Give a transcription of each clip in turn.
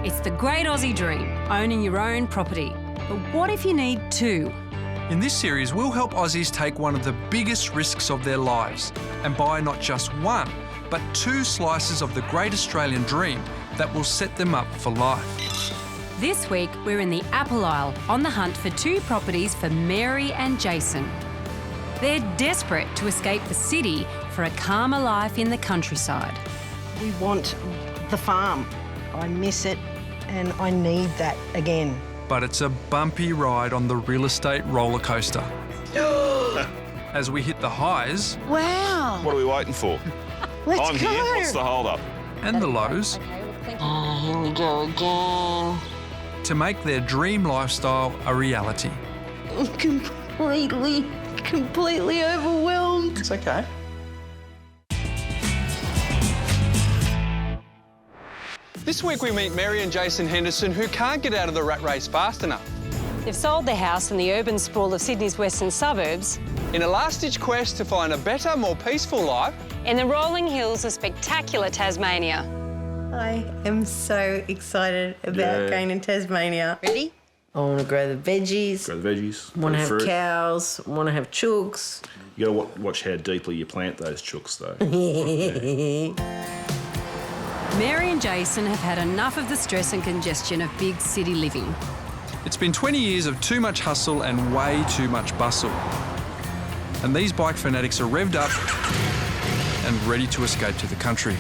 It's the great Aussie dream, owning your own property. But what if you need two? In this series, we'll help Aussies take one of the biggest risks of their lives and buy not just one, but two slices of the great Australian dream that will set them up for life. This week, we're in the Apple Isle on the hunt for two properties for Mary and Jason. They're desperate to escape the city for a calmer life in the countryside. We want the farm. I miss it and I need that again. But it's a bumpy ride on the real estate roller coaster. As we hit the highs Wow. What are we waiting for? Let's I'm go. here. What's the hold up? and the lows Here we go again. to make their dream lifestyle a reality. I'm completely overwhelmed. It's okay. This week we meet Mary and Jason Henderson, who can't get out of the rat race fast enough. They've sold their house in the urban sprawl of Sydney's western suburbs In a last-ditch quest to find a better, more peaceful life, in the rolling hills of spectacular Tasmania. I am so excited about going to Tasmania. Ready? I want to grow the veggies. Grow the veggies. Want to have fruit. cows. Want to have chooks. You got to watch how deeply you plant those chooks, though. Mary and Jason have had enough of the stress and congestion of big city living. It's been 20 years of too much hustle and way too much bustle. And these bike fanatics are revved up and ready to escape to the country.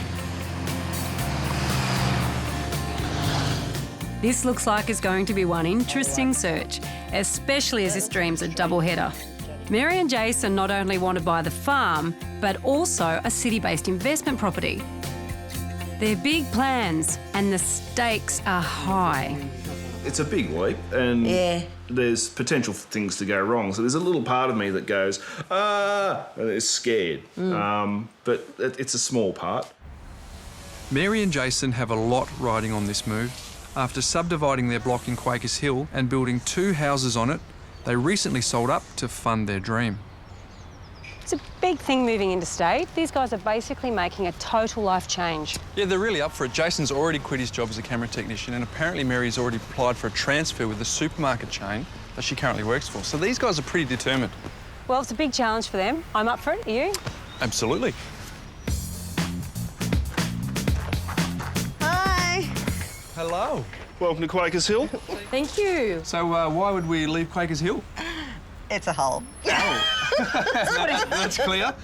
This looks like it's going to be one interesting search, especially as this dream's a doubleheader. Mary and Jason not only want to buy the farm, but also a city-based investment property. They're big plans and the stakes are high. It's a big leap, and Yeah. there's potential for things to go wrong. So there's a little part of me that goes, and is scared. But it's a small part. Mary and Jason have a lot riding on this move. After subdividing their block in Quakers Hill and building 2 houses on it, they recently sold up to fund their dream. It's a big thing moving interstate. These guys are basically making a total life change. Yeah, they're really up for it. Jason's already quit his job as a camera technician, and apparently Mary's already applied for a transfer with the supermarket chain that she currently works for. So these guys are pretty determined. Well, it's a big challenge for them. I'm up for it. Are you? Absolutely. Hi. Hello. Welcome to Quakers Hill. Thank you. So why would we leave Quakers Hill? It's a hole. That's clear.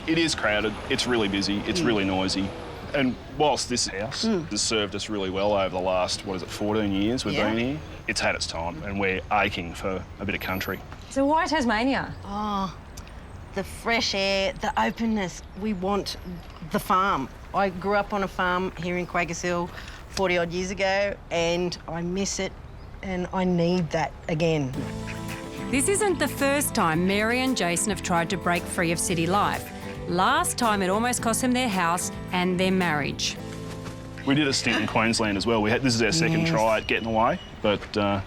It is crowded. It's really busy. It's really noisy. And whilst this house has served us really well over the last, 14 years we've been here, it's had its time, and we're aching for a bit of country. So why Tasmania? Oh, the fresh air, the openness. We want the farm. I grew up on a farm here in Quakers Hill 40-odd years ago, and I miss it, and I need that again. This isn't the first time Mary and Jason have tried to break free of city life. Last time it almost cost them their house and their marriage. We did a stint in Queensland as well. This is our second try at getting away, but... And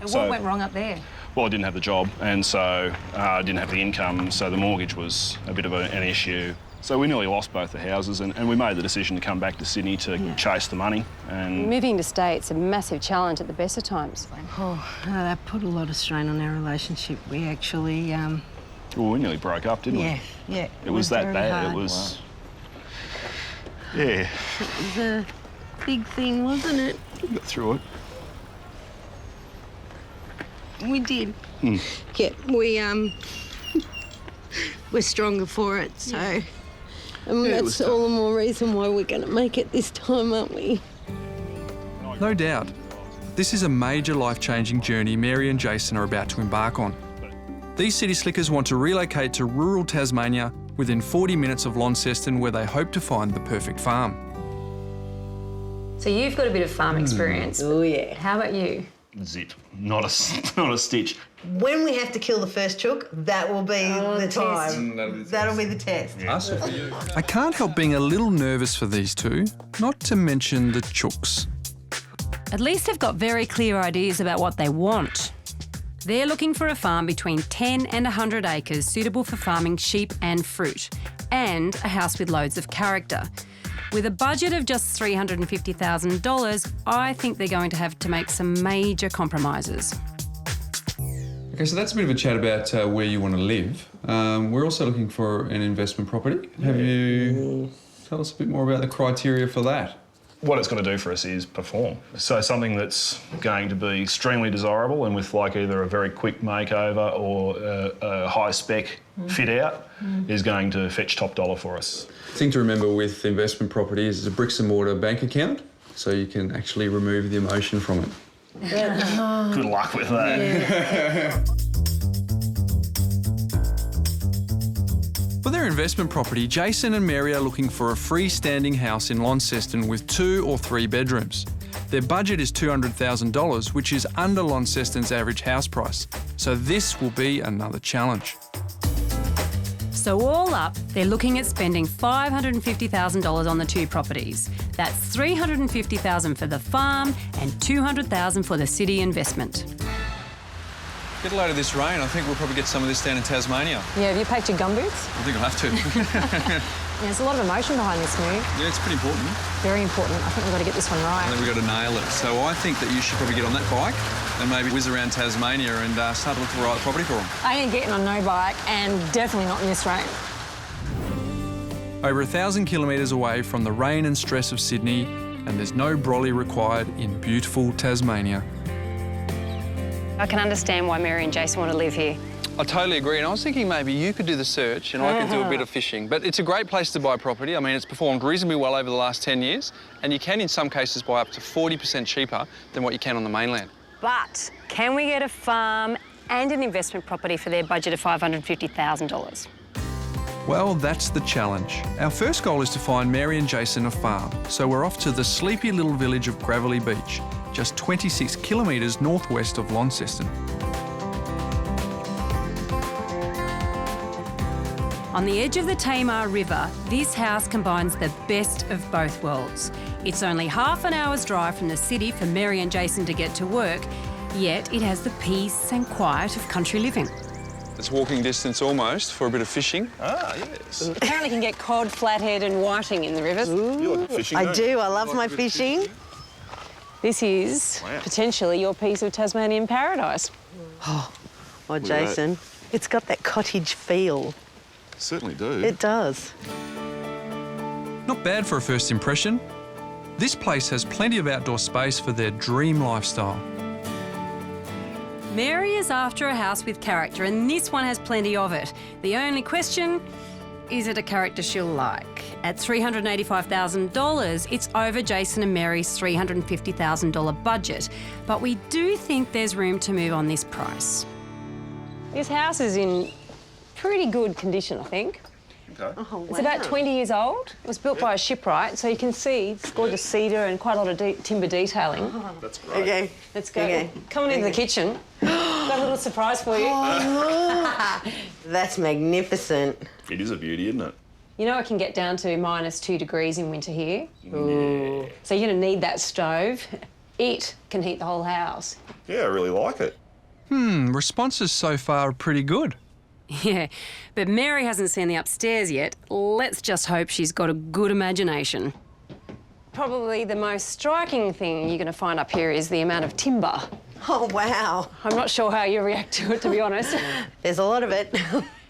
So- what went wrong up there? Well, I didn't have the job, and so I didn't have the income, so the mortgage was a bit of an issue. So we nearly lost both the houses, and we made the decision to come back to Sydney to chase the money. And Moving to state's a massive challenge at the best of times. Oh, that put a lot of strain on our relationship. We actually, well, we nearly broke up, didn't we? yeah. It was that very bad. hard. It was. Yeah, It was a big thing, wasn't it? we got through it. We did. Yeah, we're stronger for it, so. And it that's was all the more reason why we're going to make it this time, aren't we? No doubt. This is a major life-changing journey Mary and Jason are about to embark on. These city slickers want to relocate to rural Tasmania within 40 minutes of Launceston, where they hope to find the perfect farm. So you've got a bit of farm experience. Oh, yeah. How about you? Zip. Not a stitch. When we have to kill the first chook, that will be the time. That'll be the test. I can't help being a little nervous for these two, not to mention the chooks. At least they've got very clear ideas about what they want. They're looking for a farm between 10 and 100 acres suitable for farming sheep and fruit, and a house with loads of character. With a budget of just $350,000, I think they're going to have to make some major compromises. Okay, so that's a bit of a chat about where you want to live. We're also looking for an investment property. Have you... Tell us a bit more about the criteria for that. What it's going to do for us is perform. So something that's going to be extremely desirable and with like either a very quick makeover or a high spec fit out is going to fetch top dollar for us. The thing to remember with investment property is it's a bricks and mortar bank account, so you can actually remove the emotion from it. Good luck with that. Yeah. For their investment property, Jason and Mary are looking for a freestanding house in Launceston with 2 or 3 bedrooms. Their budget is $200,000, which is under Launceston's average house price. So this will be another challenge. So all up, they're looking at spending $550,000 on the 2 properties. That's $350,000 for the farm and $200,000 for the city investment. Get a load of this rain. I think we'll probably get some of this down in Tasmania. Yeah, have you packed your gumboots? I think I'll have to. Yeah, there's a lot of emotion behind this move. Yeah, it's pretty important. Very important. I think we've got to get this one right. I think we've got to nail it. So I think that you should probably get on that bike and maybe whiz around Tasmania and start to look for the right property for them. I ain't getting on no bike and definitely not in this rain. Over 1,000 kilometres away from the rain and stress of Sydney, and there's no brolly required in beautiful Tasmania. I can understand why Mary and Jason want to live here. I totally agree, and I was thinking maybe you could do the search and I could do a bit of fishing. But it's a great place to buy property. I mean, it's performed reasonably well over the last 10 years, and you can, in some cases, buy up to 40% cheaper than what you can on the mainland. But can we get a farm and an investment property for their budget of $550,000? Well, that's the challenge. Our first goal is to find Mary and Jason a farm, so we're off to the sleepy little village of Gravelly Beach, just 26 kilometres northwest of Launceston. On the edge of the Tamar River, this house combines the best of both worlds. It's only half an hour's drive from the city for Mary and Jason to get to work, yet it has the peace and quiet of country living. It's walking distance almost for a bit of fishing. Ah, yes. Apparently can get cod, flathead and whiting in the rivers. You like fishing, I don't you? do. I love my fishing. This is potentially your piece of Tasmanian paradise. Oh, Jason, it's got that cottage feel. Certainly do. It does. Not bad for a first impression. This place has plenty of outdoor space for their dream lifestyle. Mary is after a house with character, and this one has plenty of it. The only question, is it a character she'll like? At $385,000, it's over Jason and Mary's $350,000 budget, but we do think there's room to move on this price. This house is in pretty good condition, I think. Okay. Oh, It's about 20 years old. It was built by a shipwright, so you can see it's gorgeous cedar and quite a lot of timber detailing. That's great. Okay. Let's go. Okay. Coming into the kitchen. Got a little surprise for you. Oh, look. That's magnificent. It is a beauty, isn't it? You know it can get down to -2 degrees in winter here. Ooh. So you're going to need that stove. It can heat the whole house. Yeah, I really like it. Responses so far are pretty good. Yeah, but Mary hasn't seen the upstairs yet. Let's just hope she's got a good imagination. Probably the most striking thing you're going to find up here is the amount of timber. Oh, wow. I'm not sure how you react to it, to be honest. There's a lot of it.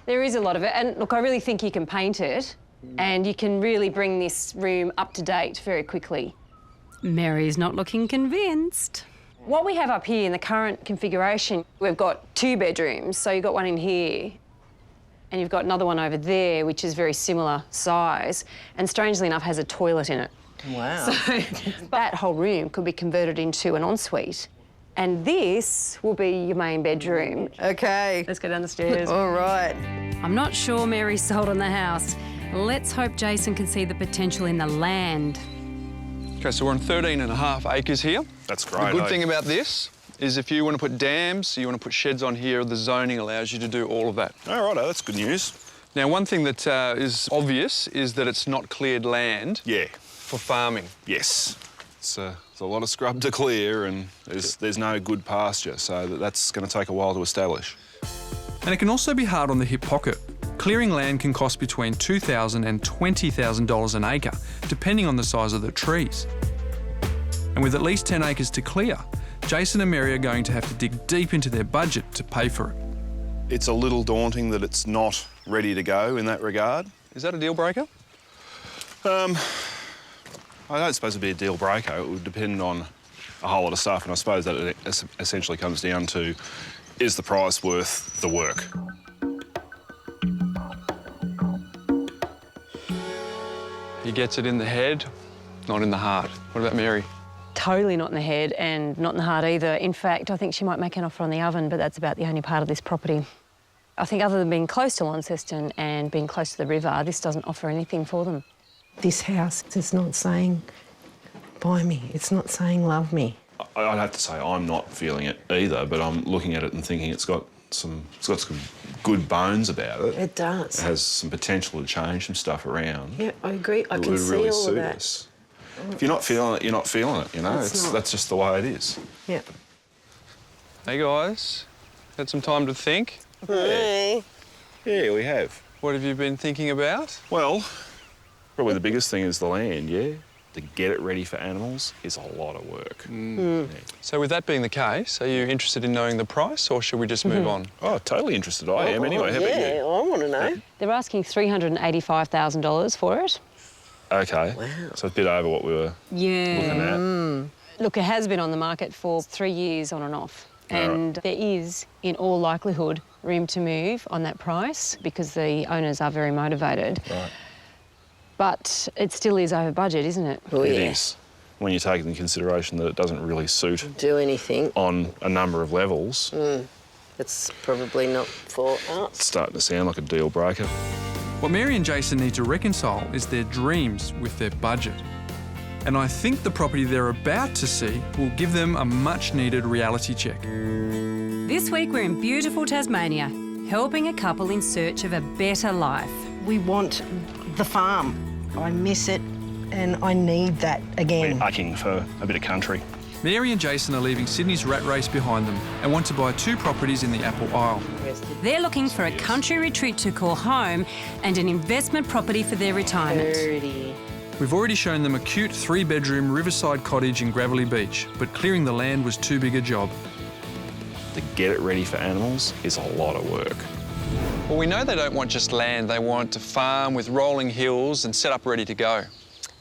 There is a lot of it. And look, I really think you can paint it and you can really bring this room up to date very quickly. Mary's not looking convinced. What we have up here in the current configuration, we've got 2 bedrooms. So you've got one in here and you've got another one over there, which is very similar size and strangely enough has a toilet in it. Wow. So that whole room could be converted into an ensuite. And this will be your main bedroom. Okay. Let's go down the stairs. All right. I'm not sure Mary's sold on the house. Let's hope Jason can see the potential in the land. Okay, so we're on 13.5 acres here. That's great. The good thing about this is if you want to put dams, you want to put sheds on here, the zoning allows you to do all of that. All right, that's good news. Now, one thing that is obvious is that it's not cleared land Yeah. for farming. Yes. It's a lot of scrub to clear and there's no good pasture, so that's going to take a while to establish. And it can also be hard on the hip pocket. Clearing land can cost between $2,000 and $20,000 an acre, depending on the size of the trees. And with at least 10 acres to clear, Jason and Mary are going to have to dig deep into their budget to pay for it. It's a little daunting that it's not ready to go in that regard. Is that a deal breaker? I don't suppose it'd be a deal breaker. It would depend on a whole lot of stuff, and I suppose that it essentially comes down to, is the price worth the work? He gets it in the head, not in the heart. What about Mary? Totally not in the head and not in the heart either. In fact, I think she might make an offer on the oven, but that's about the only part of this property. I think other than being close to Launceston and being close to the river, this doesn't offer anything for them. This house is not saying, buy me. It's not saying, love me. I'd have to say I'm not feeling it either, but I'm looking at it and thinking it's got some good bones about it. It does. It has some potential to change some stuff around. Yeah, I agree. I can see really all of suit that. us. If you're not feeling it, you're not feeling it, you know? That's just the way it is. Yeah. Hey, guys. Had some time to think? Hey. Yeah, we have. What have you been thinking about? Well, probably the biggest thing is the land, yeah? To get it ready for animals is a lot of work. Yeah. So with that being the case, are you interested in knowing the price, or should we just move on? Oh, totally interested. I am anyway. How about you? Yeah, I want to know. They're asking $385,000 for it. Okay. Wow. So it's a bit over what we were looking at. Look, it has been on the market for 3 years on and off. And there is, in all likelihood, room to move on that price because the owners are very motivated. Right. But it still is over budget, isn't it? Oh, It yeah. is. When you take into consideration that it doesn't really suit Do anything. on a number of levels, It's probably not for it's us. starting to sound like a deal breaker. What Mary and Jason need to reconcile is their dreams with their budget. And I think the property they're about to see will give them a much-needed reality check. This week we're in beautiful Tasmania, helping a couple in search of a better life. We want the farm. I miss it and I need that again. We're aching for a bit of country. Mary and Jason are leaving Sydney's rat race behind them and want to buy 2 properties in the Apple Isle. They're looking for a country retreat to call home and an investment property for their retirement. Dirty. We've already shown them a cute 3-bedroom riverside cottage in Gravelly Beach, but clearing the land was too big a job. To get it ready for animals is a lot of work. Well, we know they don't want just land. They want a farm with rolling hills and set up ready to go.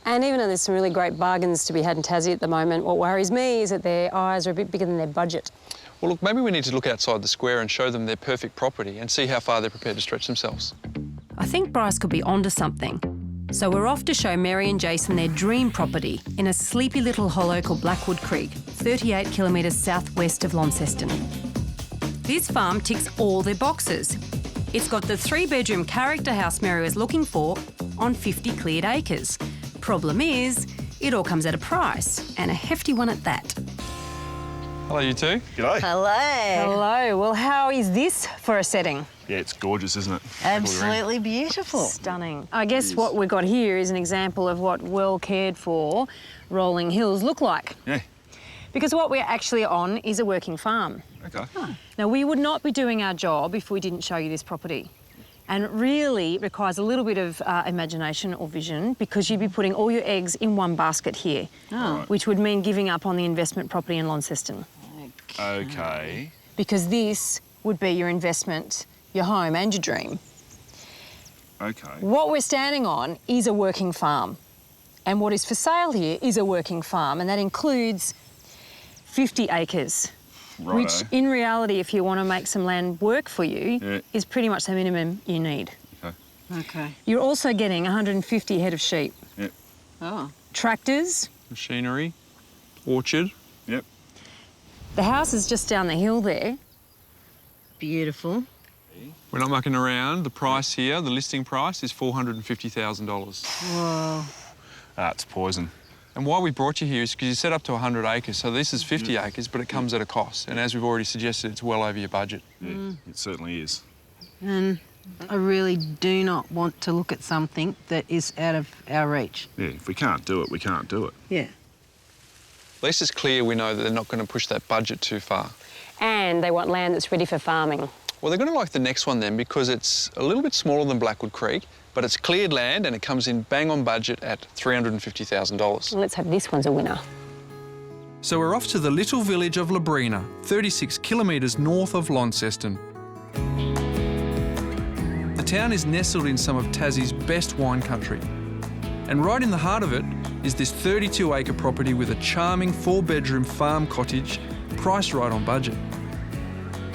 And even though there's some really great bargains to be had in Tassie at the moment, what worries me is that their eyes are a bit bigger than their budget. Well, look, maybe we need to look outside the square and show them their perfect property and see how far they're prepared to stretch themselves. I think Bryce could be onto something. So we're off to show Mary and Jason their dream property in a sleepy little hollow called Blackwood Creek, 38 kilometres southwest of Launceston. This farm ticks all their boxes. It's got the 3-bedroom character house Mary was looking for on 50 cleared acres. Problem is, it all comes at a price, and a hefty one at that. Hello, you two. G'day. Hello. Hello. Well, how is this for a setting? Yeah, it's gorgeous, isn't it? Absolutely beautiful. Stunning. I guess what we've got here is an example of what well cared for rolling hills look like. Yeah. Because what we're actually on is a working farm. Okay. Now, we would not be doing our job if we didn't show you this property. And it really requires a little bit of imagination or vision because you'd be putting all your eggs in one basket here, which would mean giving up on the investment property in Launceston. Okay. Because this would be your investment, your home and your dream. Okay. What we're standing on is a working farm. And what is for sale here is a working farm, and that includes 50 acres. Righto. Which, in reality, if you want to make some land work for you, Yeah. is pretty much the minimum you need. Okay. Okay. You're also getting 150 head of sheep, Yep. Oh. tractors. Machinery, orchard. Yep. The house is just down the hill there. Beautiful. We're not mucking around. The price here, the listing price, is $450,000. Whoa. It's poison. And why we brought you here is because you set up to 100 acres. So this is 50 acres, but it comes at a cost. And as we've already suggested, it's well over your budget. Yeah, it certainly is. And I really do not want to look at something that is out of our reach. Yeah, if we can't do it, we can't do it. Yeah. At least it's clear we know that they're not going to push that budget too far. And they want land that's ready for farming. Well, they're going to like the next one then because it's a little bit smaller than Blackwood Creek, but it's cleared land and it comes in bang on budget at $350,000. Well, let's hope this one's a winner. So we're off to the little village of Labrina, 36 kilometres north of Launceston. The town is nestled in some of Tassie's best wine country. And right in the heart of it is this 32-acre property with a charming 4-bedroom farm cottage priced right on budget.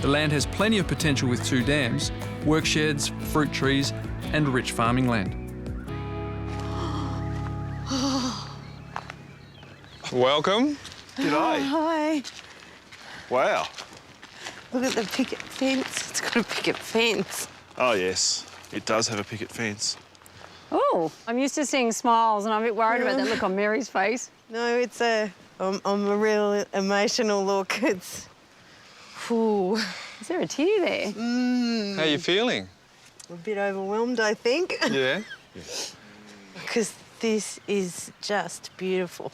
The land has plenty of potential with 2 dams, work sheds, fruit trees and rich farming land. Welcome. G'day. Hi. Wow. Look at the picket fence. It's got a picket fence. Oh, yes. It does have a picket fence. Oh, I'm used to seeing smiles and I'm a bit worried about that look on Mary's face. No, it's I'm a real emotional look. It's... Ooh. Is there a tear there? How are you feeling? A bit overwhelmed, I think. Yeah. Because this is just beautiful.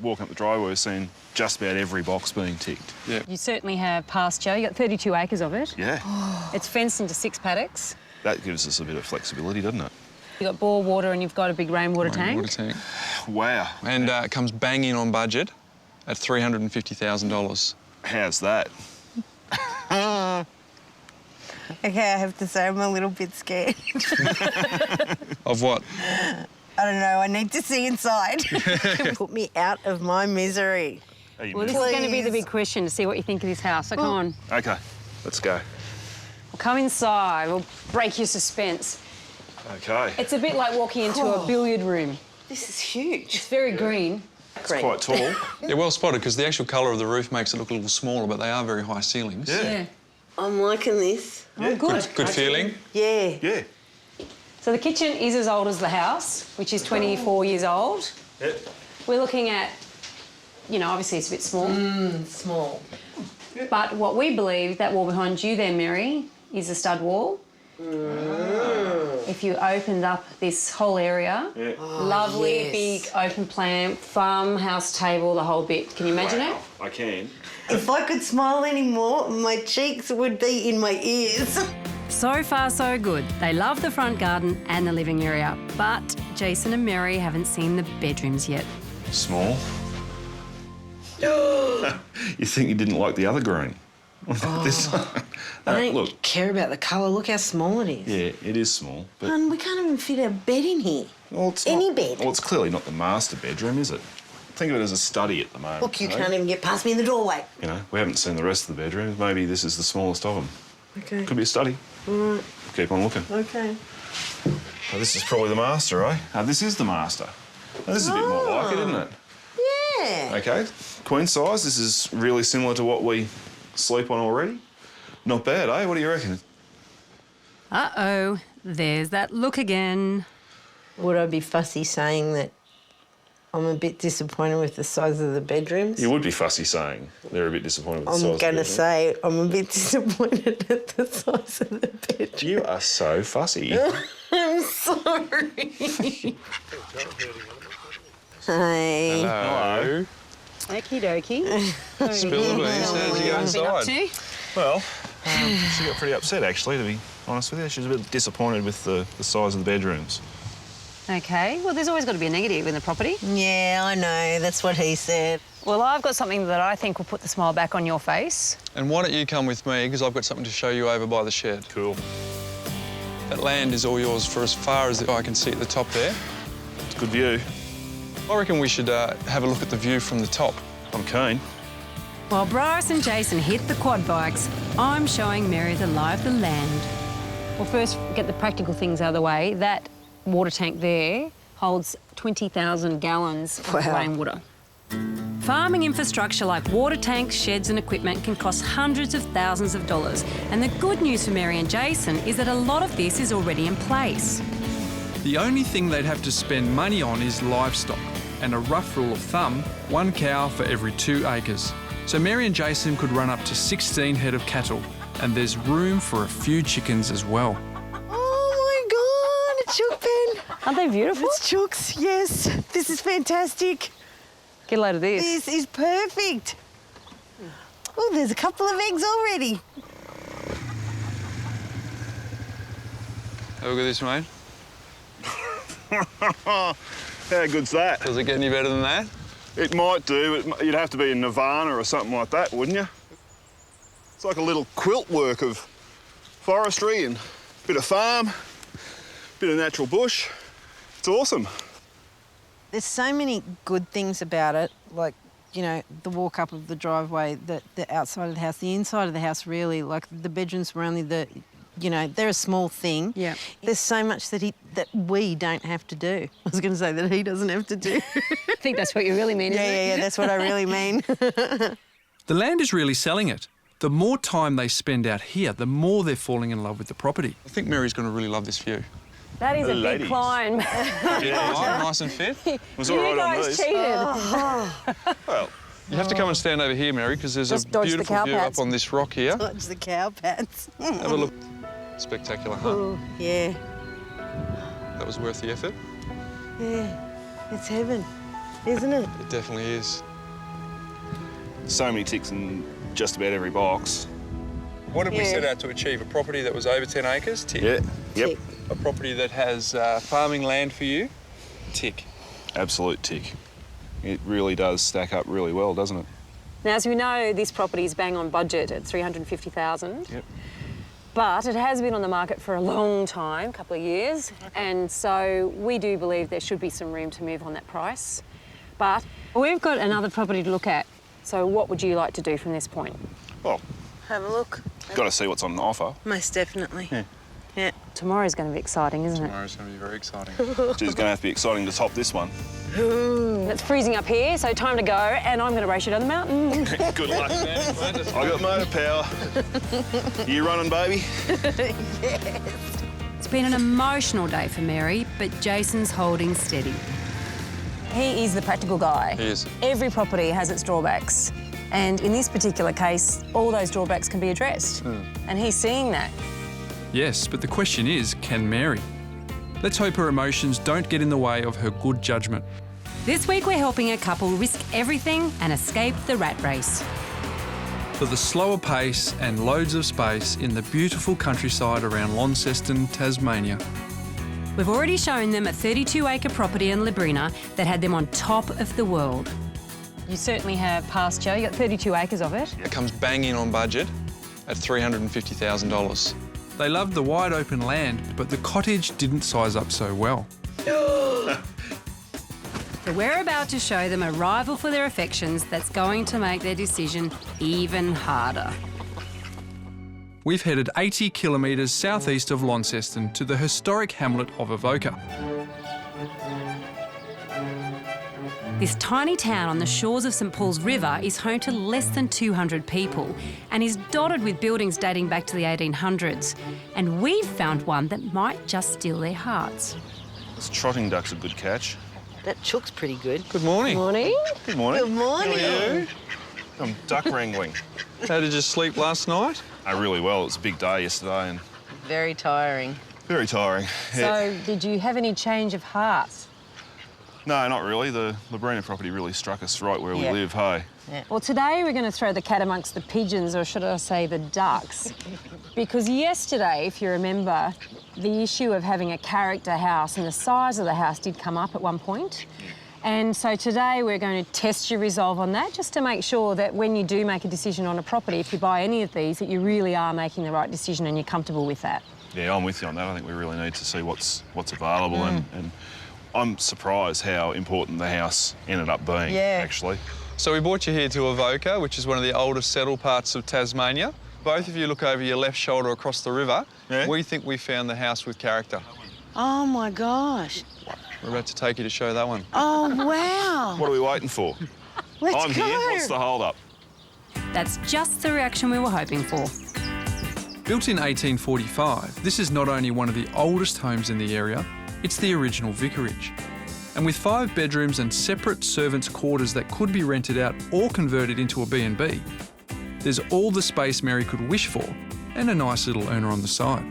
Walking up the driveway, we're seeing just about every box being ticked. Yeah. You certainly have pasture. You've got 32 acres of it. Yeah. It's fenced into 6 paddocks. That gives us a bit of flexibility, doesn't it? You've got bore water and you've got a big rainwater tank. Water tank. Wow. And it comes bang in on budget at $350,000. How's that? Okay, I have to say I'm a little bit scared. Of what? I don't know, I need to see inside. Put me out of my misery. Well, this is going to be the big question, to see what you think of this house. So come on. OK, let's go. We'll come inside. We'll break your suspense. OK. It's a bit like walking into a billiard room. This is huge. It's very green. It's quite tall. Yeah, well spotted, because the actual colour of the roof makes it look a little smaller, but they are very high ceilings. Yeah. I'm liking this. Yeah. Good. Good feeling. Yeah. Yeah. So the kitchen is as old as the house, which is 24 years old. Yep. We're looking at, you know, obviously it's a bit small. Small. But what we believe, that wall behind you there, Mary, is a stud wall. If you opened up this whole area, lovely, yes. big, open plan, farmhouse table, the whole bit. Can you imagine it? I can. If I could smile anymore, my cheeks would be in my ears. So far, so good. They love the front garden and the living area. But Jason and Mary haven't seen the bedrooms yet. Small. You think you didn't like the other green? This one. I don't Look. care about the colour. Look how small it is. Yeah, it is small, but... And we can't even fit a bed in here. Well, it's Any not, bed. Well, it's clearly not the master bedroom, is it? Think of it as a study at the moment. Look, you know? can't even get past me in the doorway. You know, we haven't seen the rest of the bedrooms. Maybe this is the smallest of them. Okay. Could be a study. All right. Keep on looking. Okay. Oh, this is probably the master, eh? This is the master. Oh, this is a bit more like it, isn't it? Yeah. Okay, queen size. This is really similar to what we sleep on already. Not bad, eh? What do you reckon? Uh-oh, there's that look again. Would I be fussy saying that I'm a bit disappointed with the size of the bedrooms? You would be fussy saying they're a bit disappointed with the size I'm of the going to bedroom. say I'm a bit disappointed at the size of the bedroom. You are so fussy. I'm sorry. Hi. Hello. Okie dokie. Spill the beans. How'd you go inside? Well, she got pretty upset, actually, to be honest with you. She was a bit disappointed with the size of the bedrooms. Okay, well, there's always got to be a negative in the property. Yeah, I know. That's what he said. Well, I've got something that I think will put the smile back on your face. And why don't you come with me, because I've got something to show you over by the shed. Cool. That land is all yours for as far as the eye can see at the top there. It's a good view. I reckon we should have a look at the view from the top. I'm keen. While Bryce and Jason hit the quad bikes, I'm showing Mary the lie of the land. Well, first, get the practical things out of the way. That water tank there holds 20,000 gallons of Wow. rainwater. Farming infrastructure like water tanks, sheds and equipment can cost hundreds of thousands of dollars. And the good news for Mary and Jason is that a lot of this is already in place. The only thing they'd have to spend money on is livestock, and a rough rule of thumb, 1 cow for every 2 acres. So Mary and Jason could run up to 16 head of cattle, and there's room for a few chickens as well. Oh, my God, a chook pen. Aren't they beautiful? It's chooks, yes. This is fantastic. Get a load of this. This is perfect. Oh, there's a couple of eggs already. Have a look at this, mate. How good's that? Does it get any better than that? It might do, but you'd have to be in Nirvana or something like that, wouldn't you? It's like a little quilt work of forestry and a bit of farm, bit of natural bush. It's awesome. There's so many good things about it, like, you know, the walk up of the driveway, the outside of the house, the inside of the house, really, like the bedrooms were only the, you know, they're a small thing. Yeah. There's so much that we don't have to do. I was going to say that he doesn't have to do. I think that's what you really mean, isn't it? Yeah, that's what I really mean. The land is really selling it. The more time they spend out here, the more they're falling in love with the property. I think Mary's going to really love this view. That is a big Ladies. climb. Yeah, nice and fit. It was all You right on guys these. cheated. Well, You have to come and stand over here, Mary, because there's Just a dodge the beautiful cow view pads. up on this rock here. Watch the cow pads. Have a look. Spectacular, huh? Ooh, yeah, That was worth the effort. yeah. It's heaven, isn't it? It definitely is. so many ticks in just about every box. What did we Yeah. set out to achieve? A property that was over 10 acres? Tick. Yeah, yep. Tick. A property that has farming land for you? Tick. Absolute tick. It really does stack up really well, doesn't it? Now, as we know, this property is bang on budget at $350,000. Yep. But it has been on the market for a long time, a couple of years, and so we do believe there should be some room to move on that price. But we've got another property to look at. So what would you like to do from this point? Well, Have a look. got to see what's on offer. Most definitely. Yeah. Tomorrow's going to be exciting, isn't it? Tomorrow's going to be very exciting. Which is going to have to be exciting to top this one. It's freezing up here, so time to go, and I'm going to race you down the mountain. Good luck, man. I got motor power. You running, baby? It's been an emotional day for Mary, but Jason's holding steady. He is the practical guy. He is. Every property has its drawbacks, and in this particular case, all those drawbacks can be addressed. And he's seeing that. Yes, but the question is, can Mary? Let's hope her emotions don't get in the way of her good judgment. This week we're helping a couple risk everything and escape the rat race. For the slower pace and loads of space in the beautiful countryside around Launceston, Tasmania. We've already shown them a 32-acre property in Labrina that had them on top of the world. You certainly have pasture. You got 32 acres of it. It comes bang in on budget at $350,000. They loved the wide open land, but the cottage didn't size up so well. But we're about to show them a rival for their affections that's going to make their decision even harder. We've headed 80 kilometres southeast of Launceston to the historic hamlet of Avoca. This tiny town on the shores of St Paul's River is home to less than 200 people and is dotted with buildings dating back to the 1800s. And we've found one that might just steal their hearts. This trotting duck's a good catch. That chook's pretty good. Good morning. Morning. Good morning. Good morning. How are you? I'm duck wrangling. How did you sleep last night? Really well. It was a big day yesterday and Very tiring. very tiring. Yeah. So, did you have any change of heart? No, not really. The Labrina property really struck us right where we Yeah. live, hey? Well, today we're going to throw the cat amongst the pigeons, or should I say the ducks. Because yesterday, if you remember, the issue of having a character house and the size of the house did come up at one point. And so today we're going to test your resolve on that, just to make sure that when you do make a decision on a property, if you buy any of these, that you really are making the right decision and you're comfortable with that. Yeah, I'm with you on that. I think we really need to see what's available and I'm surprised how important the house ended up being, Yeah. actually. So we brought you here to Avoca, which is one of the oldest settled parts of Tasmania. Both of you look over your left shoulder across the river. Yeah. We think we found the house with character. Oh, my gosh. We're about to take you to show that one. Oh, wow. What are we waiting for? Let's I'm go. here. What's the hold-up? That's just the reaction we were hoping for. Built in 1845, this is not only one of the oldest homes in the area, it's the original vicarage. And with 5 bedrooms and separate servants' quarters that could be rented out or converted into a B&B, there's all the space Mary could wish for and a nice little earner on the side.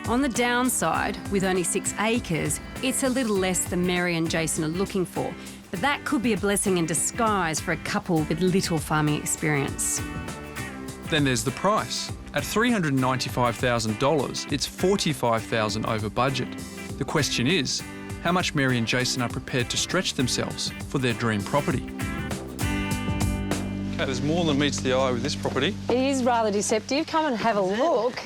On the downside, with only 6 acres, it's a little less than Mary and Jason are looking for, but that could be a blessing in disguise for a couple with little farming experience. Then there's the price. At $395,000, it's $45,000 over budget. The question is, how much Mary and Jason are prepared to stretch themselves for their dream property? Okay, there's more than meets the eye with this property. It is rather deceptive. Come and have a look.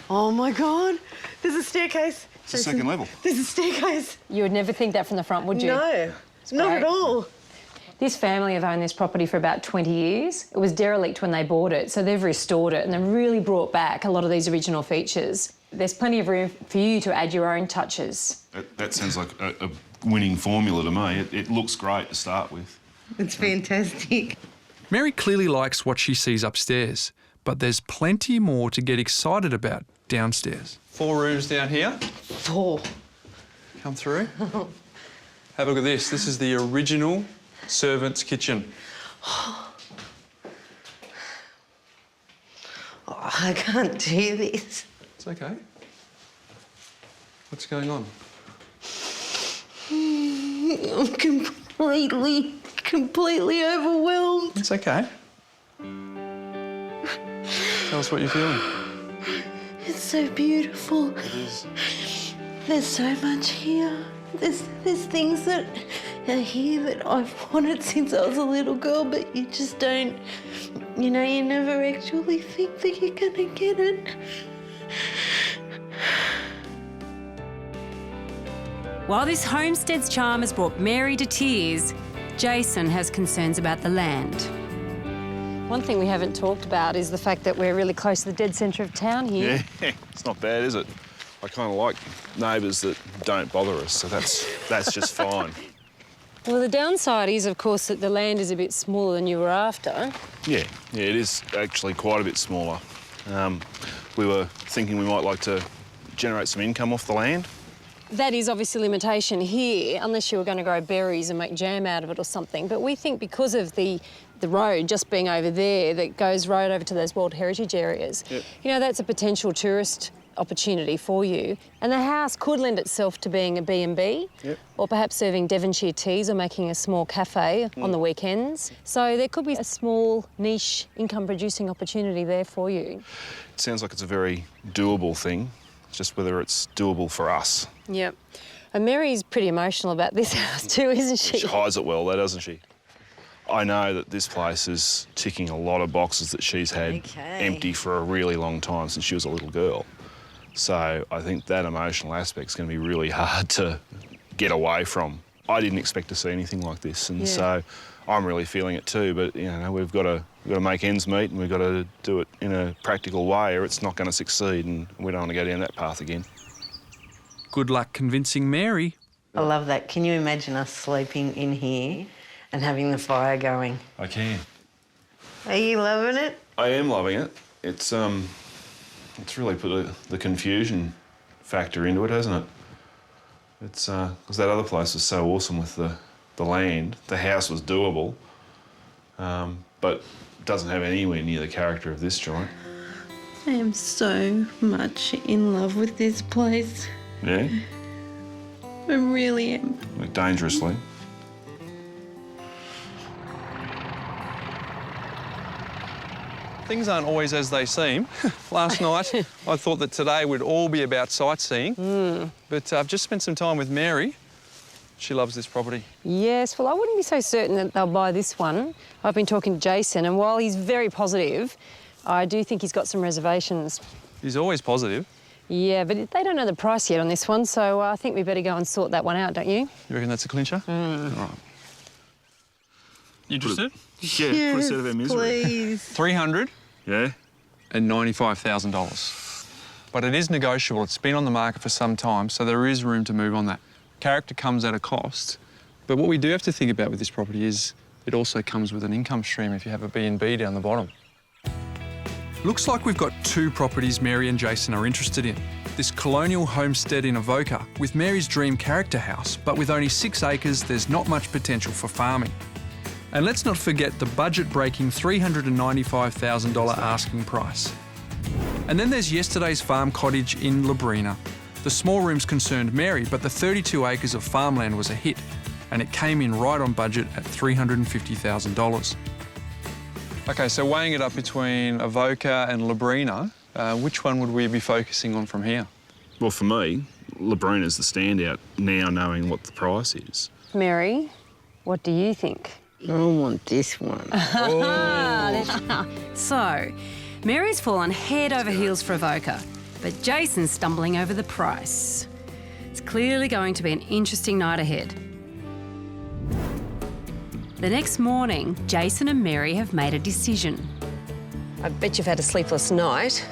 Oh my God, there's a staircase. It's the second level. There's a staircase. You would never think that from the front, would you? No, not at all. This family have owned this property for about 20 years. It was derelict when they bought it, so they've restored it and they've really brought back a lot of these original features. There's plenty of room for you to add your own touches. That sounds like a winning formula to me. It looks great to start with. It's fantastic. Mary clearly likes what she sees upstairs, but there's plenty more to get excited about downstairs. 4 rooms down here. 4. Come through. Have a look at this. This is the original servant's kitchen. Oh, I can't do this. It's okay. What's going on? I'm completely overwhelmed. It's okay. Tell us what you're feeling. It's so beautiful. It is. There's so much here. There's things that are here that I've wanted since I was a little girl, but you just don't, you know, you never actually think that you're gonna get it. While this homestead's charm has brought Mary to tears, Jason has concerns about the land. One thing we haven't talked about is the fact that we're really close to the dead centre of town here. Yeah, it's not bad, is it? I kind of like neighbours that don't bother us, so that's just fine. Well, the downside is, of course, that the land is a bit smaller than you were after. Yeah, it is actually quite a bit smaller. We were thinking we might like to generate some income off the land. That is obviously a limitation here, unless you were going to grow berries and make jam out of it or something. But we think because of the road just being over there that goes right over to those World Heritage areas, Yep. you know, that's a potential tourist opportunity for you. And the house could lend itself to being a B&B, Yep. or perhaps serving Devonshire teas or making a small cafe on the weekends. So there could be a small niche income-producing opportunity there for you. It sounds like it's a very doable thing. It's just whether it's doable for us. Yep. And Mary's pretty emotional about this house too, isn't she? She hides it well, though, doesn't she? I know that this place is ticking a lot of boxes that she's had empty for a really long time, since she was a little girl. So I think that emotional aspect's going to be really hard to get away from. I didn't expect to see anything like this, and so I'm really feeling it too. But you know, we've got to make ends meet, and we've got to do it in a practical way, or it's not going to succeed, and we don't want to go down that path again. Good luck convincing Mary. I love that. Can you imagine us sleeping in here and having the fire going? I can. Are you loving it? I am loving it. It's really put the confusion factor into it, hasn't it? It's because that other place was so awesome with the land. The house was doable, but doesn't have anywhere near the character of this joint. I am so much in love with this place. Yeah, I really am. like dangerously. Things aren't always as they seem. Last night, I thought that today would all be about sightseeing, but I've just spent some time with Mary. She loves this property. Yes, well, I wouldn't be so certain that they'll buy this one. I've been talking to Jason, and while he's very positive, I do think he's got some reservations. He's always positive. Yeah, but they don't know the price yet on this one, so I think we better go and sort that one out, don't you? You reckon that's a clincher? All right. You interested? Yeah, put us out of our misery. Please. $395,000. Yeah. But it is negotiable. It's been on the market for some time, so there is room to move on that. Character comes at a cost, but what we do have to think about with this property is it also comes with an income stream if you have a B&B down the bottom. Looks like we've got 2 properties Mary and Jason are interested in. This colonial homestead in Avoca with Mary's dream character house, but with only 6 acres, there's not much potential for farming. And let's not forget the budget-breaking $395,000 asking price. And then there's yesterday's farm cottage in Labrina. The small rooms concerned Mary, but the 32 acres of farmland was a hit, and it came in right on budget at $350,000. Okay, so weighing it up between Avoca and Labrina, which one would we be focusing on from here? Well, for me, Labrina's the standout now knowing what the price is. Mary, what do you think? I want this one. So, Mary's fallen head over heels for Avoca, but Jason's stumbling over the price. It's clearly going to be an interesting night ahead. The next morning, Jason and Mary have made a decision. I bet you've had a sleepless night.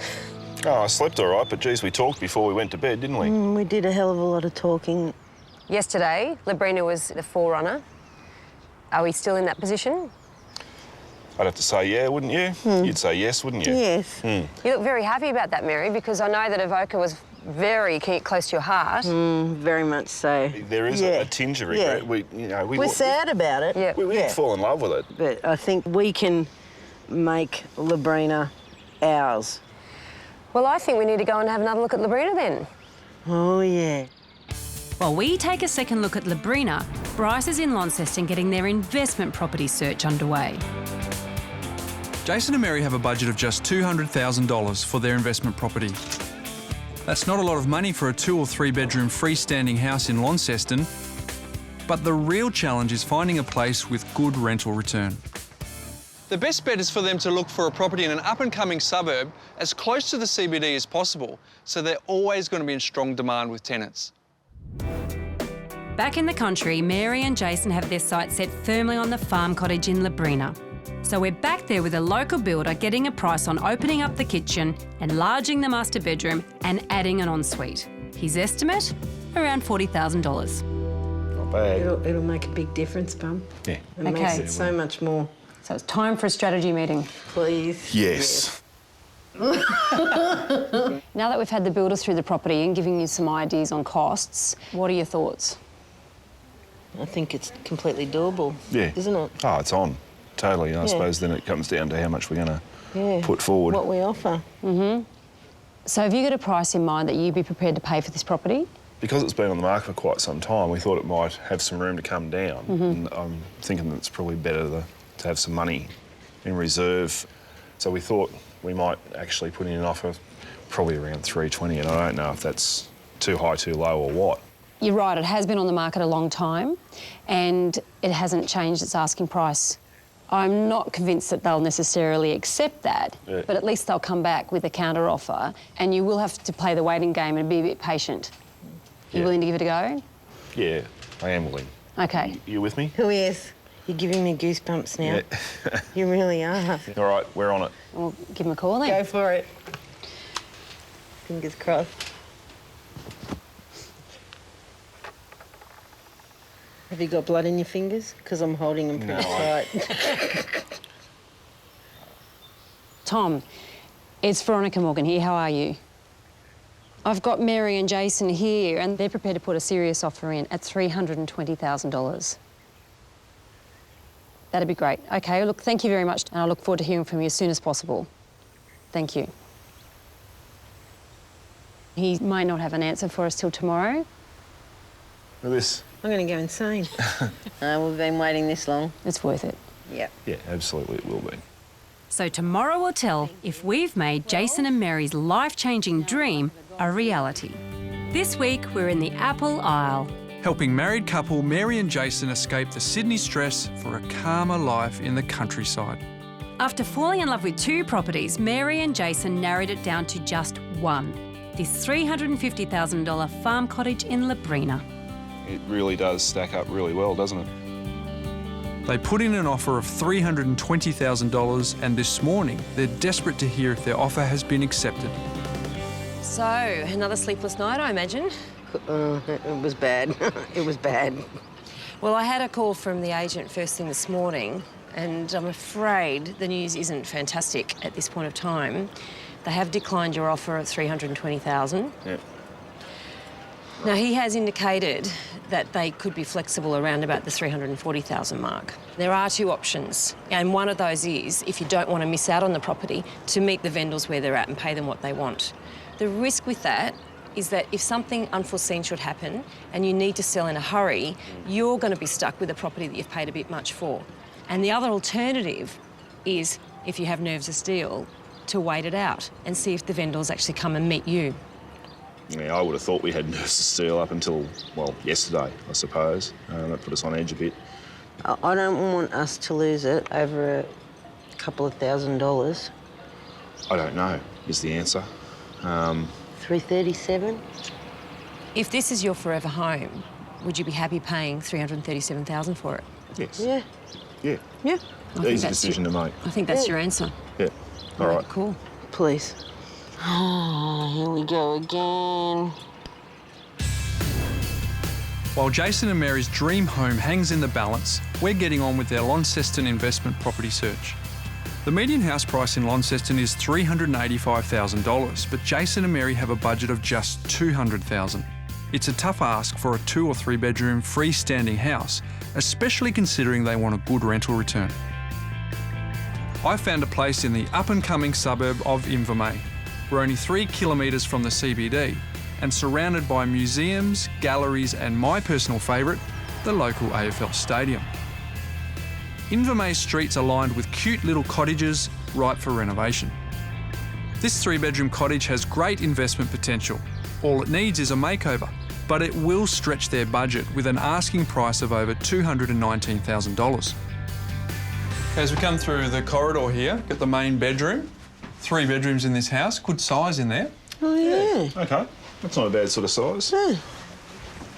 Oh, I slept all right, but geez, we talked before we went to bed, didn't we? We did a hell of a lot of talking. Yesterday, Labrina was the forerunner. Are we still in that position? I'd have to say yeah, wouldn't you? You'd say yes, wouldn't you? Yes. You look very happy about that, Mary, because I know that Avoca was very close to your heart. Very much so. There is a tinge of regret. We're sad about it. Yeah. We did fall in love with it. But I think we can make Labrina ours. Well, I think we need to go and have another look at Labrina then. Oh, yeah. While we take a second look at Labrina, Bryce is in Launceston getting their investment property search underway. Jason and Mary have a budget of just $200,000 for their investment property. That's not a lot of money for a 2 or 3 bedroom freestanding house in Launceston, but the real challenge is finding a place with good rental return. The best bet is for them to look for a property in an up-and-coming suburb as close to the CBD as possible, so they're always going to be in strong demand with tenants. Back in the country, Mary and Jason have their sights set firmly on the farm cottage in Labrina. So we're back there with a local builder getting a price on opening up the kitchen, enlarging the master bedroom and adding an ensuite. His estimate? Around $40,000. Not bad. It'll make a big difference, Bum. Yeah. It makes it so much more. So it's time for a strategy meeting. Please. Yes. Now that we've had the builder through the property and giving you some ideas on costs, what are your thoughts? I think it's completely doable. Yeah. Isn't it? Oh, it's on. Totally. I suppose then it comes down to how much we're going to put forward. What we offer. So have you got a price in mind that you'd be prepared to pay for this property? Because it's been on the market for quite some time, we thought it might have some room to come down. And I'm thinking that it's probably better to have some money in reserve. So we thought we might actually put in an offer probably around 320, and I don't know if that's too high, too low or what. You're right, it has been on the market a long time and it hasn't changed its asking price. I'm not convinced that they'll necessarily accept that, but at least they'll come back with a counter offer and you will have to play the waiting game and be a bit patient. You willing to give it a go? Yeah, I am willing. Okay. You with me? Who is? You're giving me goosebumps now. Yeah. You really are. All right, we're on it. We'll give them a call then. Go for it. Fingers crossed. Have you got blood in your fingers? Because I'm holding them pretty tight. Tom, it's Veronica Morgan here. How are you? I've got Mary and Jason here and they're prepared to put a serious offer in at $320,000. That'd be great. OK, look, thank you very much and I look forward to hearing from you as soon as possible. Thank you. He might not have an answer for us till tomorrow. Look at this. I'm going to go insane. We've been waiting this long. It's worth it. Yep. Yeah, absolutely it will be. So tomorrow will tell if we've made Jason and Mary's life-changing dream a reality. This week, we're in the Apple Isle. Helping married couple Mary and Jason escape the Sydney stress for a calmer life in the countryside. After falling in love with 2 properties, Mary and Jason narrowed it down to just one. This $350,000 farm cottage in Labrina. It really does stack up really well, doesn't it? They put in an offer of $320,000 and this morning they're desperate to hear if their offer has been accepted. So, another sleepless night, I imagine? It was bad. It was bad. Well, I had a call from the agent first thing this morning and I'm afraid the news isn't fantastic at this point of time. They have declined your offer of $320,000. Yep. Now, he has indicated that they could be flexible around about the $340,000 mark. There are 2 options, and one of those is, if you don't want to miss out on the property, to meet the vendors where they're at and pay them what they want. The risk with that is that if something unforeseen should happen and you need to sell in a hurry, you're going to be stuck with a property that you've paid a bit much for. And the other alternative is if you have nerves of steel, to wait it out and see if the vendors actually come and meet you. Yeah, I would have thought we had nerves of steel up until, well, yesterday, I suppose. That put us on edge a bit. I don't want us to lose it over a couple of $1,000s. I don't know, is the answer. 337. If this is your forever home, would you be happy paying $337,000 for it? Yes. Yeah. Yeah. Yeah. I think Easy that's decision to make. I think that's your answer. Yeah. All right. Cool. Please. Oh, here we go again. While Jason and Mary's dream home hangs in the balance, we're getting on with their Launceston investment property search. The median house price in Launceston is $385,000, but Jason and Mary have a budget of just $200,000. It's a tough ask for a 2 or 3 bedroom freestanding house, especially considering they want a good rental return. I found a place in the up-and-coming suburb of Invermay. We're only 3 kilometres from the CBD and surrounded by museums, galleries and my personal favourite, the local AFL stadium. Invermay's streets are lined with cute little cottages ripe for renovation. This 3-bedroom cottage has great investment potential. All it needs is a makeover, but it will stretch their budget with an asking price of over $219,000. As we come through the corridor here, got the main bedroom. 3 bedrooms in this house, good size in there. Oh, yeah. Okay. That's not a bad sort of size. Yeah.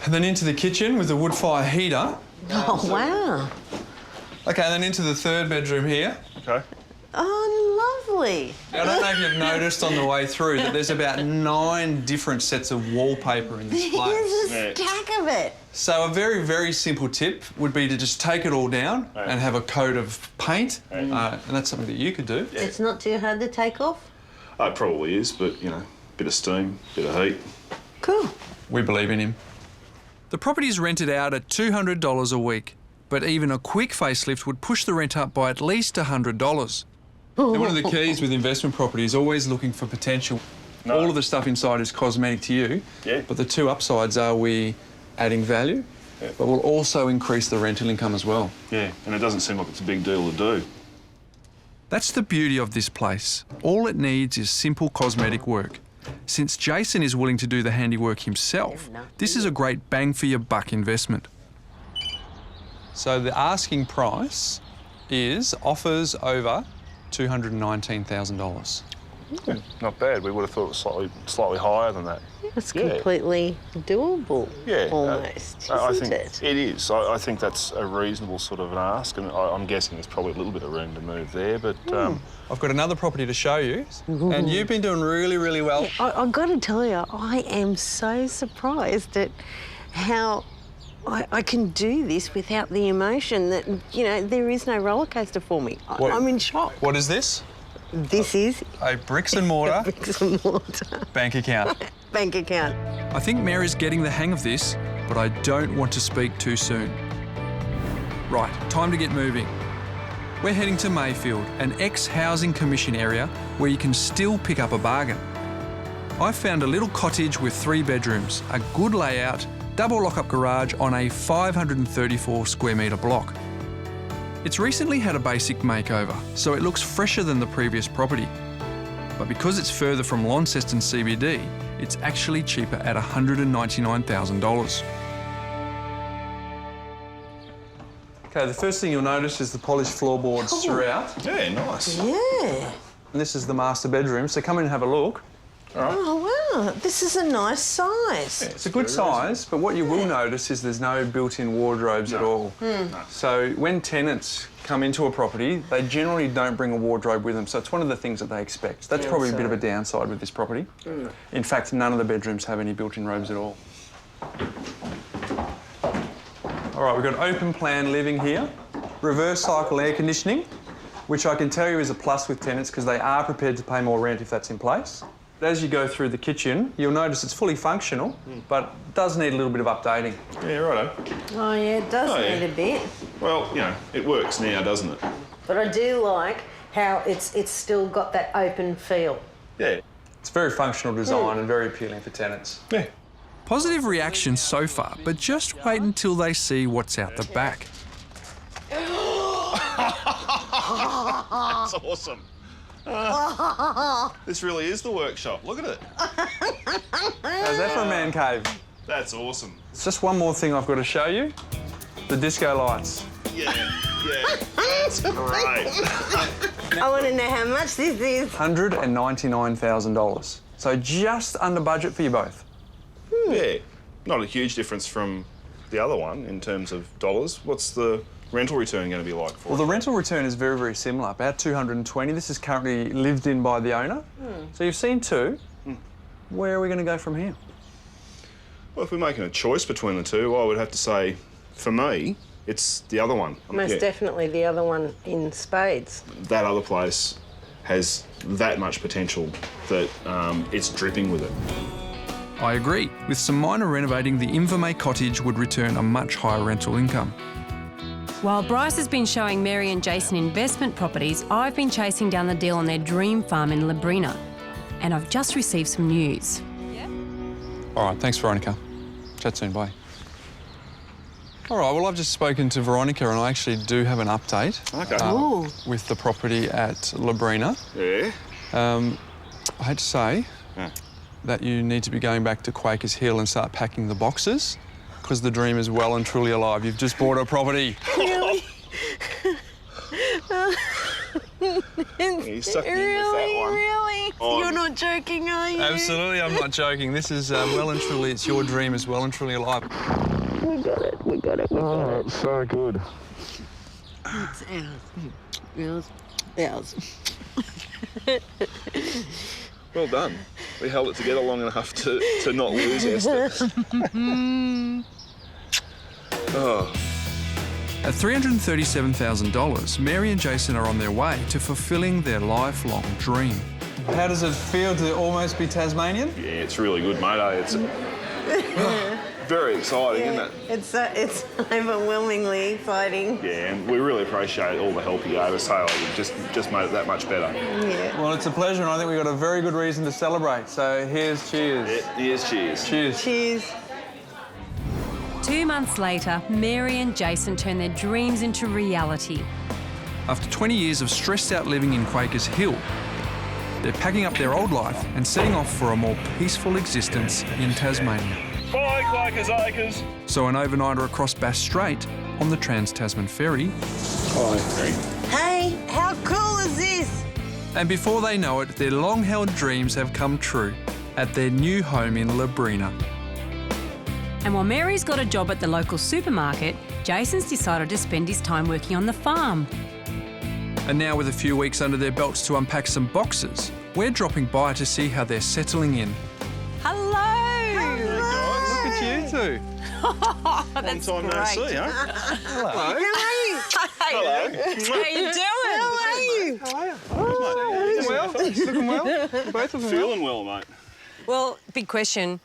And then into the kitchen with the wood fire heater. Oh, wow. Okay, and then into the 3rd bedroom here. Okay. Oh, lovely. I don't know if you've noticed on the way through that there's about 9 different sets of wallpaper in this place. There's a stack of it. So a very, very simple tip would be to just take it all down and have a coat of paint, and that's something that you could do. Yeah. It's not too hard to take off? It probably is, but, you know, bit of steam, bit of heat. Cool. We believe in him. The property is rented out at $200 a week, but even a quick facelift would push the rent up by at least $100. And one of the keys with investment property is always looking for potential. No. All of the stuff inside is cosmetic to you, but the 2 upsides are we adding value, but we'll also increase the rental income as well. Yeah, and it doesn't seem like it's a big deal to do. That's the beauty of this place. All it needs is simple cosmetic work. Since Jason is willing to do the handiwork himself, this is a great bang for your buck investment. So the asking price is offers over $219,000. Yeah, not bad. We would have thought it was slightly higher than that. It's completely doable, almost, I isn't think it? it is. I think that's a reasonable sort of an ask, and I'm guessing there's probably a little bit of room to move there, but... I've got another property to show you, and you've been doing really, really well. I've got to tell you, I am so surprised at how I can do this without the emotion that, you know, there is no roller coaster for me. I'm in shock. What is this? This is A bricks and mortar bricks and mortar bank account. bank account. I think Mary's getting the hang of this, but I don't want to speak too soon. Right, time to get moving. We're heading to Mayfield, an ex-housing commission area where you can still pick up a bargain. I found a little cottage with 3 bedrooms, a good layout, double lock-up garage on a 534 square metre block. It's recently had a basic makeover, so it looks fresher than the previous property. But because it's further from Launceston CBD, it's actually cheaper at $199,000. Okay, the first thing you'll notice is the polished floorboards throughout. Yeah, nice. Yeah. And this is the master bedroom, so come in and have a look. Oh, wow. This is a nice size. It's a good size, but what you will notice is there's no built-in wardrobes at all. So when tenants come into a property, they generally don't bring a wardrobe with them, so it's one of the things that they expect. That's probably a bit of a downside with this property. In fact, none of the bedrooms have any built-in robes at all. All right, we've got open plan living here, reverse cycle air conditioning, which I can tell you is a plus with tenants because they are prepared to pay more rent if that's in place. As you go through the kitchen, you'll notice it's fully functional, but does need a little bit of updating. Yeah, righto. Oh, yeah, it does need a bit. Well, you know, it works now, doesn't it? But I do like how it's still got that open feel. Yeah. It's very functional design and very appealing for tenants. Yeah. Positive reactions so far, but just wait until they see what's out the back. That's awesome. This really is the workshop. Look at it. How's that for a man cave? That's awesome. It's just one more thing I've got to show you. The disco lights. Yeah. That's great. I want to know how much this is. $199,000. So just under budget for you both. Yeah. Not a huge difference from the other one in terms of dollars. What's the rental return going to be like for Well, it? the rental return is very, very similar, about 220. This is currently lived in by the owner. So you've seen two. Where are we going to go from here? Well, if we're making a choice between the two, I would have to say, for me, it's the other one. Most definitely the other one in spades. That other place has that much potential that it's dripping with it. I agree. With some minor renovating, the Invermay cottage would return a much higher rental income. While Bryce has been showing Mary and Jason investment properties, I've been chasing down the deal on their dream farm in Labrina. And I've just received some news. All right, thanks, Veronica. Chat soon, bye. All right, well, I've just spoken to Veronica and I actually do have an update with the property at Labrina. Yeah? I hate to say that you need to be going back to Quakers Hill and start packing the boxes because the dream is well and truly alive. You've just bought a property. Really? You sucked me in with that one. Really? You're not joking, are you? Absolutely, I'm not joking. This is well and truly, it's your dream is well and truly alive. We got it. Oh, it's so good. It's ours. Well done. We held it together long enough to not lose Esther. Oh. At $337,000, Mary and Jason are on their way to fulfilling their lifelong dream. How does it feel to almost be Tasmanian? Yeah, it's really good, mate. It's very exciting, isn't it? It's overwhelmingly exciting. Yeah, and we really appreciate all the help you gave us. Hey, you've just made it that much better. Yeah. Well, it's a pleasure, and I think we've got a very good reason to celebrate. So here's cheers. Here's cheers. Cheers. Cheers. 2 months later, Mary and Jason turn their dreams into reality. After 20 years of stressed out living in Quakers Hill, they're packing up their old life and setting off for a more peaceful existence in Tasmania. Bye, Quakers Acres. So an overnighter across Bass Strait on the Trans-Tasman Ferry. Bye. Hey, how cool is this? And before they know it, their long-held dreams have come true at their new home in Labrina. And while Mary's got a job at the local supermarket, Jason's decided to spend his time working on the farm. And now with a few weeks under their belts to unpack some boxes, we're dropping by to see how they're settling in. Hello! Look at you two. That's Long time no great. see, huh? Hello. How are you? Hello. How you doing? How are you? Well, looking well. Both of them Feeling well, mate. Well, big question.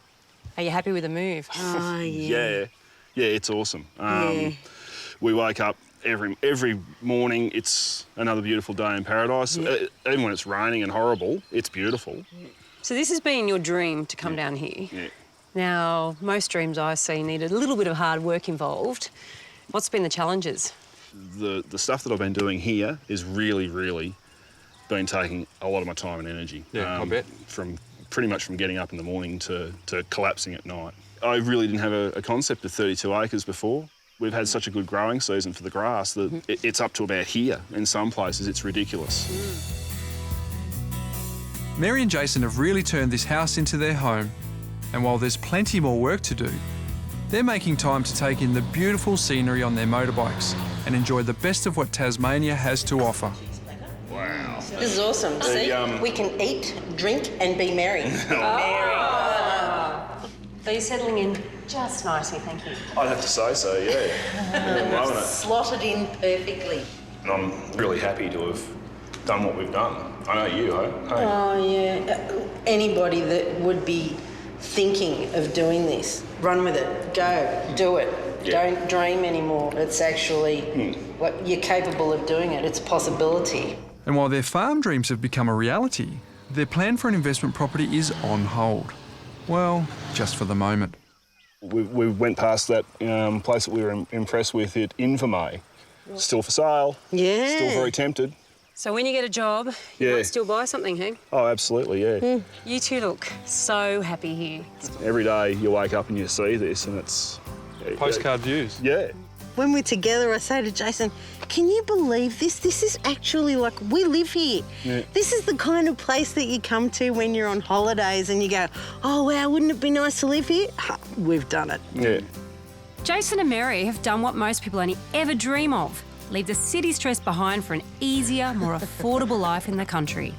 Are you happy with the move? Oh, Yeah, it's awesome. We wake up every morning. It's another beautiful day in paradise. Even when it's raining and horrible, it's beautiful. So this has been your dream to come down here. Yeah. Now, most dreams I see need a little bit of hard work involved. What's been the challenges? The stuff that I've been doing here is really been taking a lot of my time and energy. Yeah, I bet. Pretty much from getting up in the morning to collapsing at night. I really didn't have a concept of 32 acres before. We've had such a good growing season for the grass that it's up to about here. In some places, it's ridiculous. Mary and Jason have really turned this house into their home, and while there's plenty more work to do, they're making time to take in the beautiful scenery on their motorbikes and enjoy the best of what Tasmania has to offer. Wow. This is awesome. See, we can eat, drink, and be merry. So you're settling in just nicely, thank you. I'd have to say so, yeah. I'm loving it. Slotted in perfectly. And I'm really happy to have done what we've done. I know you, hey? Oh, yeah. Anybody that would be thinking of doing this, run with it. Go, do it. Yeah. Don't dream anymore. It's actually, you're capable of doing it. It's a possibility. And while their farm dreams have become a reality, their plan for an investment property is on hold. Well, just for the moment. We went past that place that we were impressed with at Invermay. Still for sale. Yeah. Still very tempted. So when you get a job, you Yeah. might still buy something, hey? Oh, absolutely, yeah. You two look so happy here. Every day you wake up and you see this and it's... Postcard views. Yeah. When we're together, I say to Jason, can you believe this? This is actually like, we live here. Yeah. This is the kind of place that you come to when you're on holidays and you go, oh, wow, wouldn't it be nice to live here? Ha, we've done it. Yeah. Jason and Mary have done what most people only ever dream of, leave the city stress behind for an easier, more affordable life in the country.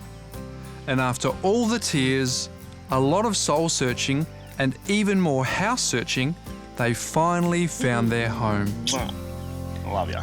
And after all the tears, a lot of soul searching, and even more house searching, they finally found their home. I love you.